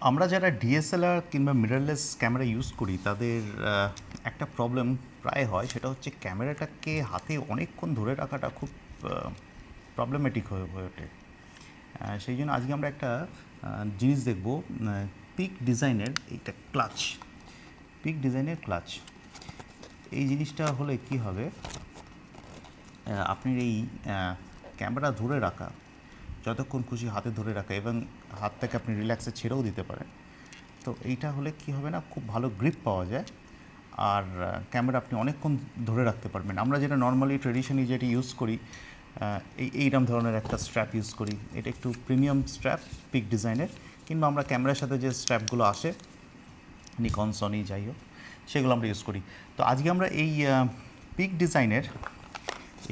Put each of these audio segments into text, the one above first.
আমরা যারা ডিএসএলআর কিংবা মিররলেস ক্যামেরা ইউজ করি তাদের একটা প্রবলেম প্রায় হয়, সেটা হচ্ছে ক্যামেরাটাকে হাতে অনেকক্ষণ ধরে রাখাটা খুব প্রবলেমেটিক হয়ে ওঠে। সেই জন্য আজকে আমরা একটা জিনিস দেখব, পিক ডিজাইনের এইটা ক্লাচ। পিক ডিজাইনের ক্লাচ, এই জিনিসটা হলে কি হবে, আপনি এই ক্যামেরা ধরে রাখা, যতক্ষণ খুশি হাতে ধরে রাখা এবং হাতটাকে আপনি রিল্যাক্সে ছেড়েও দিতে পারেন। তো এইটা হলে কি হবে না, খুব ভালো গ্রিপ পাওয়া যায় আর ক্যামেরা আপনি অনেকক্ষণ ধরে রাখতে পারবেন। আমরা যেটা নর্মালি ট্রেডিশনালি যেটা ইউজ করি, এইরকম ধরনের একটা স্ট্র্যাপ ইউজ করি। এটা একটু প্রিমিয়াম স্ট্র্যাপ পিক ডিজাইনের, কিংবা আমরা ক্যামেরার সাথে যে স্ট্র্যাপগুলো আসে নিকন, সনি, যাই হোক, সেগুলো আমরা ইউজ করি। তো আজকে আমরা এই পিক ডিজাইনের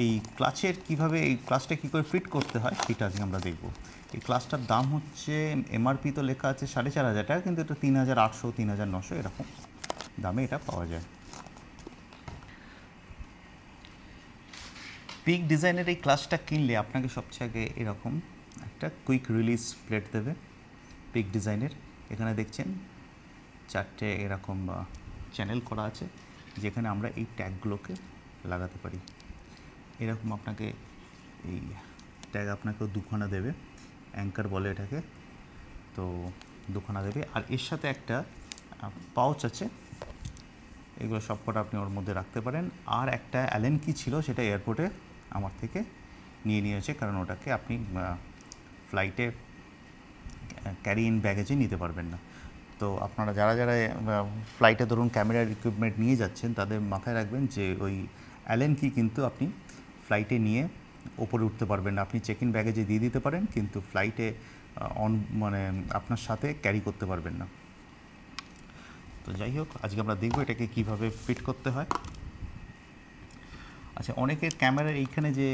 এই ক্লাচের কীভাবে, এই ক্লাচটা কী করে ফিট করতে হয় সেটা আজকে আমরা দেখব। এই ক্লাচটার দাম হচ্ছে, এমআরপি তো লেখা আছে 4,500 টাকা, কিন্তু এটা 3,800, 3,900 এরকম দামে এটা পাওয়া যায়। পিক ডিজাইনের এই ক্লাচটা কিনলে আপনাকে সবচেয়ে আগে এরকম একটা কুইক রিলিজ প্লেট দেবে পিক ডিজাইনের। এখানে দেখছেন 4টে এরকম চ্যানেল করা আছে, যেখানে আমরা এই ট্যাগগুলোকে লাগাতে পারি। এরকম আপনাকে এই ট্যাগ আপনাকেও দুখানা দেবে, অ্যাঙ্কার বলে এটাকে, তো দুখানা দেবে। আর এর সাথে একটা পাউচ আছে, এগুলো সবকটা আপনি ওর মধ্যে রাখতে পারেন। আর একটা অ্যালেন কি ছিল, সেটা এয়ারপোর্টে আমার থেকে নিয়ে নিয়েছে, কারণ ওটাকে আপনি ফ্লাইটে ক্যারি ইন ব্যাগেজে নিতে পারবেন না। তো আপনারা যারা যারা ফ্লাইটে ধরুন ক্যামেরার ইকুইপমেন্ট নিয়ে যাচ্ছেন, তাদের মাথায় রাখবেন যে ওই অ্যালেন কি কিন্তু আপনি ফ্লাইটে নিয়ে ওপরে উঠতে পারবেন না। আপনি চেক ইন ব্যাগেজে দিয়ে দিতে পারেন, কিন্তু ফ্লাইটে মানে আপনার সাথে ক্যারি করতে পারবেন না। তো যাই হোক, আজকে আমরা দেখব এটাকে কীভাবে ফিট করতে হয়। আচ্ছা, অনেকের ক্যামেরার এইখানে যে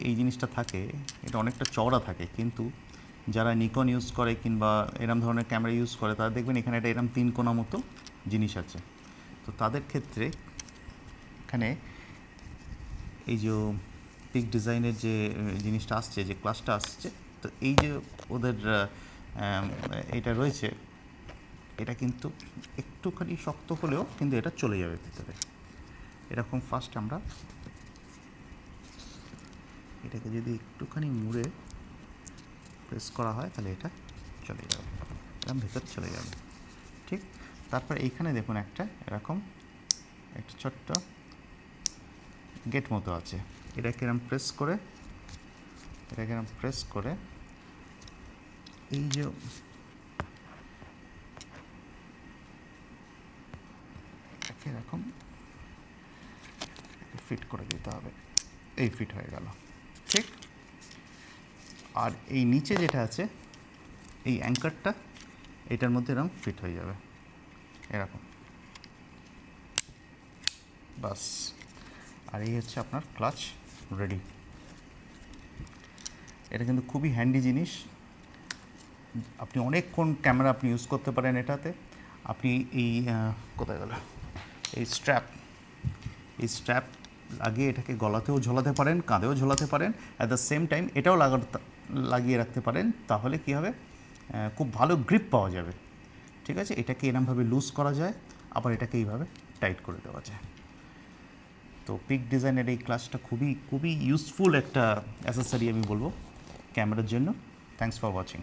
এই জিনিসটা থাকে, এটা অনেকটা চওড়া থাকে, কিন্তু যারা নিকন ইউজ করে কিংবা এরম ধরনের ক্যামেরা ইউজ করে, তারা দেখবেন এখানে একটা এরম 3 কোণা মতো জিনিস আছে। তো তাদের ক্ষেত্রে এখানে এই যে পিক ডিজাইনের যে জিনিসটা আসছে, যে ক্লাচটা আসছে, তো এই যে ওদের এটা রয়েছে, এটা কিন্তু একটুখানি শক্ত হলেও কিন্তু এটা চলে যাবে ভিতরে। এরকম ফার্স্ট আমরা এটাকে যদি একটুখানি মুড়ে প্রেস করা হয়, তাহলে এটা চলে যাবে, এরকম ভেতরে চলে যাবে। ঠিক, তারপর এইখানে দেখুন একটা এরকম একটা ছোট্ট গেট মতো আছে। এটাকে এরকম প্রেস করে এই যে এটাকে এরকম ফিট করে দিতে হবে। এই ফিট হয়ে গেল, ঠিক। আর এই নিচে যেটা আছে, এই অ্যাঙ্কারটা এটার মধ্যে এরকম ফিট হয়ে যাবে, এরকম, বাস। আর এই হচ্ছে আপনার ক্লাচ রেডি। এটা কিন্তু খুবই হ্যান্ডি জিনিস, আপনি অনেকক্ষণ ক্যামেরা আপনি ইউজ করতে পারেন এটাতে। আপনি এই কোথায় গেল এই স্ট্র্যাপ লাগিয়ে এটাকে গলাতেও ঝোলাতে পারেন, কাঁধেও ঝোলাতে পারেন, অ্যাট দ্য সেম টাইম এটাও লাগিয়ে রাখতে পারেন। তাহলে কি হবে, খুব ভালো গ্রিপ পাওয়া যাবে। ঠিক আছে, এটাকে এরমভাবে লুজ করা যায়, আবার এটাকে এইভাবে টাইট করে দেওয়া যায়। তো পিক ডিজাইনের এই ক্লাচটা খুবই খুবই ইউজফুল একটা অ্যাসেসরি আমি বলবো ক্যামেরার জন্য। Thanks for watching.